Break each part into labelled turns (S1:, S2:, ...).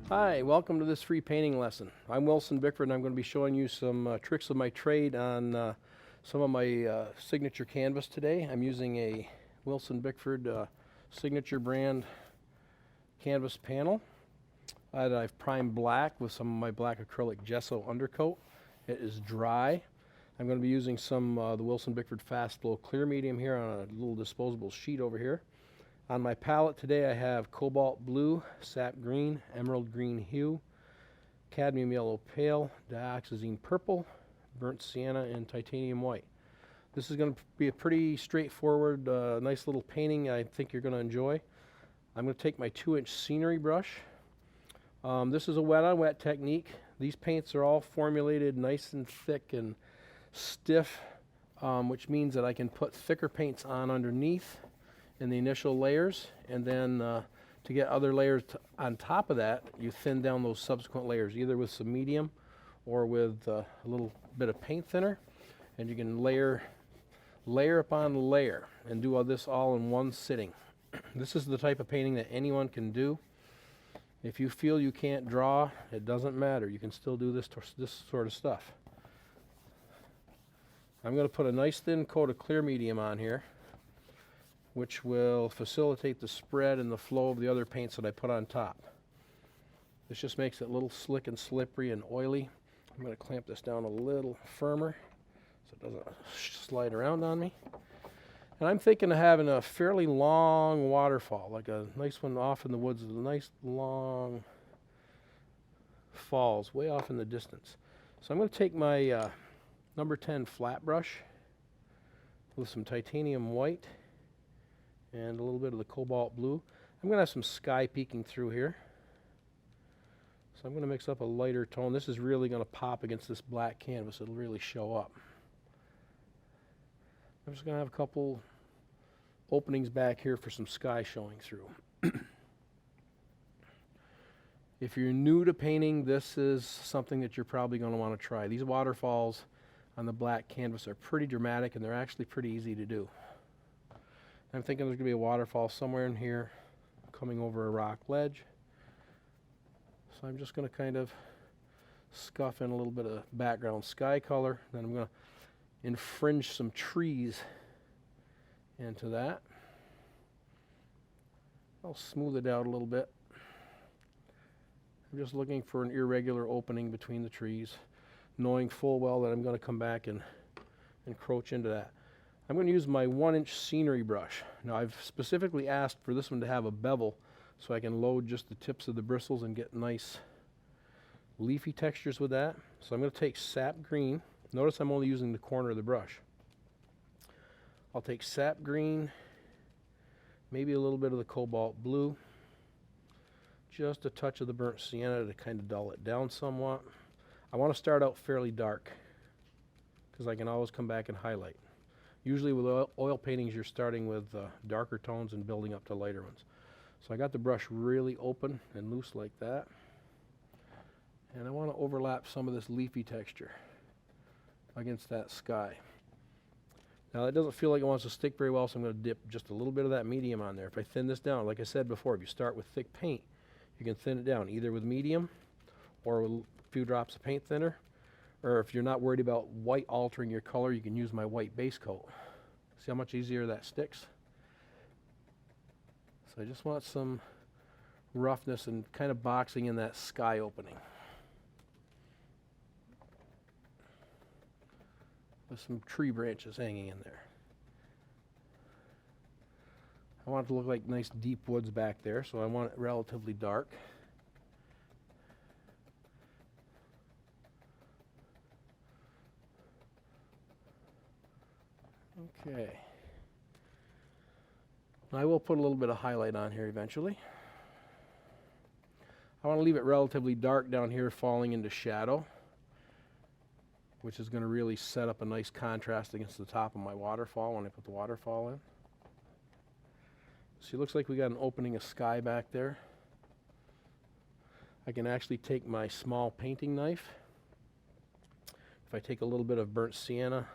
S1: Hi, welcome to this free painting lesson. I'm Wilson Bickford and I'm going to be showing you some tricks of my trade on some of my signature canvas today. I'm using a Wilson Bickford Signature brand canvas panel that I've primed black with some of my black acrylic gesso undercoat. It is dry. I'm going to be using some the Wilson Bickford Fast Flow Clear Medium here on a little disposable sheet over here. On my palette today I have cobalt blue, sap green, emerald green hue, cadmium yellow pale, dioxazine purple, burnt sienna, and titanium white. This is going to be a pretty straightforward, nice little painting I think you're going to enjoy. I'm going to take my 2-inch scenery brush. This is a wet on wet technique. These paints are all formulated nice and thick and stiff, which means that I can put thicker paints on underneath in the initial layers, and then to get other layers on top of that, you thin down those subsequent layers either with some medium or with a little bit of paint thinner, and you can layer upon layer and do all this all in one sitting. This is the type of painting that anyone can do. If you feel you can't draw, it doesn't matter. You can still do this sort of stuff. I'm going to put a nice thin coat of clear medium on here, which will facilitate the spread and the flow of the other paints that I put on top. This just makes it a little slick and slippery and oily. I'm going to clamp this down a little firmer so it doesn't slide around on me. And I'm thinking of having a fairly long waterfall, like a nice one off in the woods, with a nice long falls way off in the distance. So I'm going to take my number 10 flat brush with some titanium white and a little bit of the cobalt blue. I'm going to have some sky peeking through here. So I'm going to mix up a lighter tone. This is really going to pop against this black canvas. It'll really show up. I'm just going to have a couple openings back here for some sky showing through. If you're new to painting, this is something that you're probably going to want to try. These waterfalls on the black canvas are pretty dramatic, and they're actually pretty easy to do. I'm thinking there's going to be a waterfall somewhere in here coming over a rock ledge. So I'm just going to kind of scuff in a little bit of background sky color. Then I'm going to infringe some trees into that. I'll smooth it out a little bit. I'm just looking for an irregular opening between the trees, knowing full well that I'm going to come back and encroach into that. I'm going to use my 1-inch scenery brush. Now I've specifically asked for this one to have a bevel so I can load just the tips of the bristles and get nice leafy textures with that. So I'm going to take sap green. Notice I'm only using the corner of the brush. I'll take sap green, maybe a little bit of the cobalt blue, just a touch of the burnt sienna to kind of dull it down somewhat. I want to start out fairly dark because I can always come back and highlight. Usually with oil paintings, you're starting with darker tones and building up to lighter ones. So I got the brush really open and loose like that. And I want to overlap some of this leafy texture against that sky. Now it doesn't feel like it wants to stick very well, so I'm going to dip just a little bit of that medium on there. If I thin this down, like I said before, if you start with thick paint, you can thin it down either with medium or with a few drops of paint thinner. Or if you're not worried about white altering your color, you can use my white base coat. See how much easier that sticks? So I just want some roughness and kind of boxing in that sky opening, with some tree branches hanging in there. I want it to look like nice deep woods back there, so I want it relatively dark. Okay. I will put a little bit of highlight on here eventually. I want to leave it relatively dark down here falling into shadow, which is going to really set up a nice contrast against the top of my waterfall when I put the waterfall in. See, it looks like we got an opening of sky back there. I can actually take my small painting knife. If I take a little bit of burnt sienna,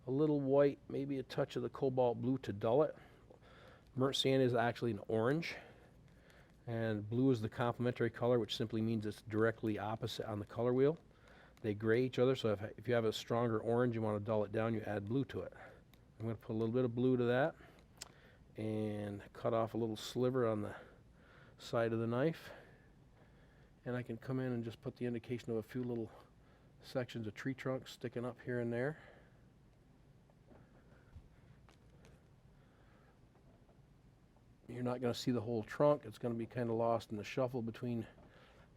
S1: a little white, maybe a touch of the cobalt blue to dull it. Burnt sienna is actually an orange. And blue is the complementary color, which simply means it's directly opposite on the color wheel. They gray each other, so if you have a stronger orange, you want to dull it down, you add blue to it. I'm going to put a little bit of blue to that and cut off a little sliver on the side of the knife. And I can come in and just put the indication of a few little sections of tree trunk sticking up here and there. You're not going to see the whole trunk. It's going to be kind of lost in the shuffle between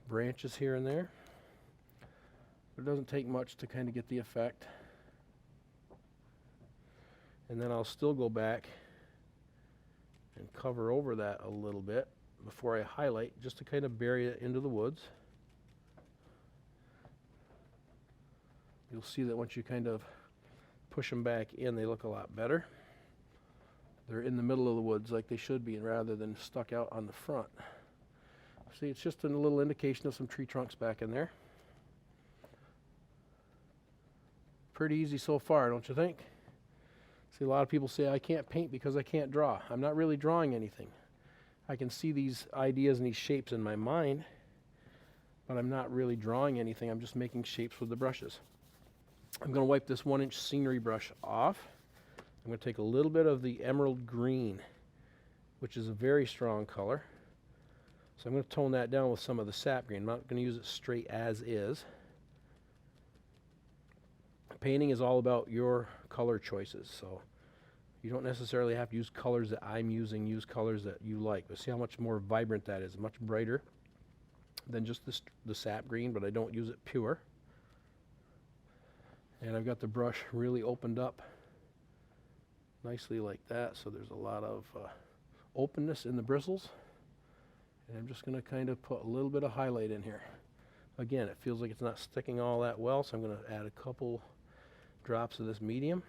S1: branches here and there. But it doesn't take much to kind of get the effect. And then I'll still go back and cover over that a little bit before I highlight, just to kind of bury it into the woods. You'll see that once you kind of push them back in, they look a lot better. They're in the middle of the woods like they should be, rather than stuck out on the front. See, it's just a little indication of some tree trunks back in there. Pretty easy so far, don't you think? See, a lot of people say, I can't paint because I can't draw. I'm not really drawing anything. I can see these ideas and these shapes in my mind, but I'm not really drawing anything. I'm just making shapes with the brushes. I'm going to wipe this 1-inch scenery brush off. I'm going to take a little bit of the emerald green, which is a very strong color. So I'm going to tone that down with some of the sap green. I'm not going to use it straight as is. Painting is all about your color choices, so you don't necessarily have to use colors that I'm using. Use colors that you like. But see how much more vibrant that is, much brighter than just the sap green, but I don't use it pure. And I've got the brush really opened up nicely like that, so there's a lot of openness in the bristles. And I'm just going to kind of put a little bit of highlight in here. Again, it feels like it's not sticking all that well, so I'm going to add a couple drops of this medium.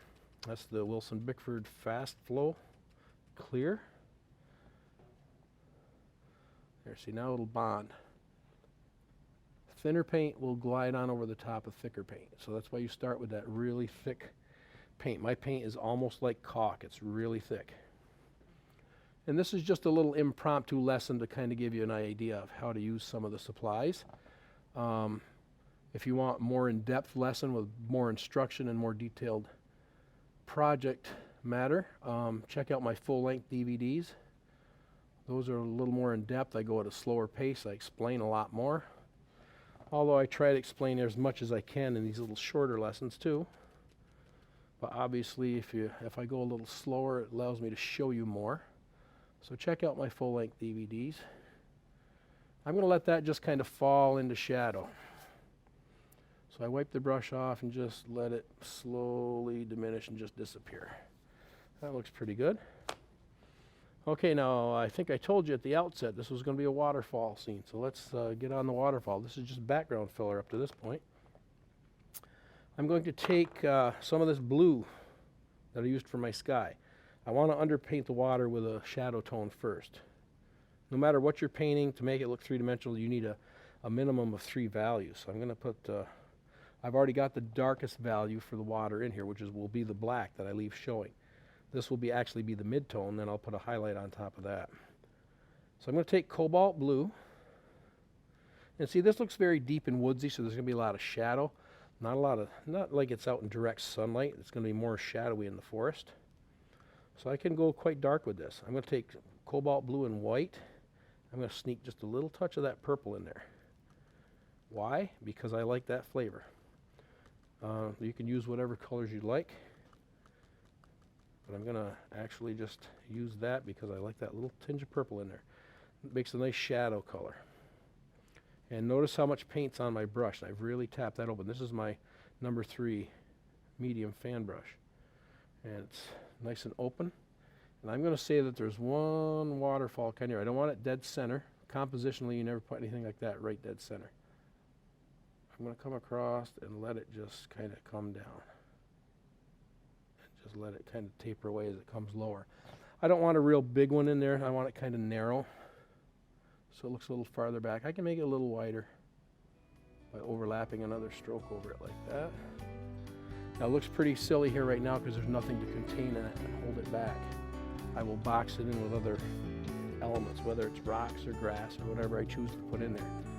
S1: That's the Wilson Bickford Fast Flow Clear. There, see, now it'll bond. Thinner paint will glide on over the top of thicker paint, so that's why you start with that really thick paint. My paint is almost like caulk. It's really thick. And this is just a little impromptu lesson to kind of give you an idea of how to use some of the supplies. If you want more in-depth lesson with more instruction and more detailed project matter, check out my full-length DVDs. Those are a little more in-depth. I go at a slower pace. I explain a lot more. Although I try to explain as much as I can in these little shorter lessons too. But obviously if I go a little slower, it allows me to show you more. So check out my full-length DVDs. I'm going to let that just kind of fall into shadow. So I wipe the brush off and just let it slowly diminish and just disappear. That looks pretty good. Okay, now I think I told you at the outset this was going to be a waterfall scene. So let's get on the waterfall. This is just background filler up to this point. I'm going to take some of this blue that I used for my sky. I want to underpaint the water with a shadow tone first. No matter what you're painting, to make it look three-dimensional, you need a minimum of 3 values. So I'm going to put, I've already got the darkest value for the water in here, which will be the black that I leave showing. This will actually be the mid-tone, then I'll put a highlight on top of that. So I'm going to take cobalt blue. And see, this looks very deep and woodsy, so there's going to be a lot of shadow. Not like it's out in direct sunlight. It's going to be more shadowy in the forest. So I can go quite dark with this. I'm going to take cobalt blue and white. I'm going to sneak just a little touch of that purple in there. Why? Because I like that flavor. You can use whatever colors you like. But I'm going to actually just use that because I like that little tinge of purple in there. It makes a nice shadow color. And notice how much paint's on my brush. I've really tapped that open. This is my number 3 medium fan brush. And it's nice and open. And I'm going to say that there's one waterfall kind of here. I don't want it dead center. Compositionally, you never put anything like that right dead center. I'm going to come across and let it just kind of come down. And just let it kind of taper away as it comes lower. I don't want a real big one in there. I want it kind of narrow, so it looks a little farther back. I can make it a little wider by overlapping another stroke over it like that. Now it looks pretty silly here right now because there's nothing to contain it and hold it back. I will box it in with other elements, whether it's rocks or grass or whatever I choose to put in there.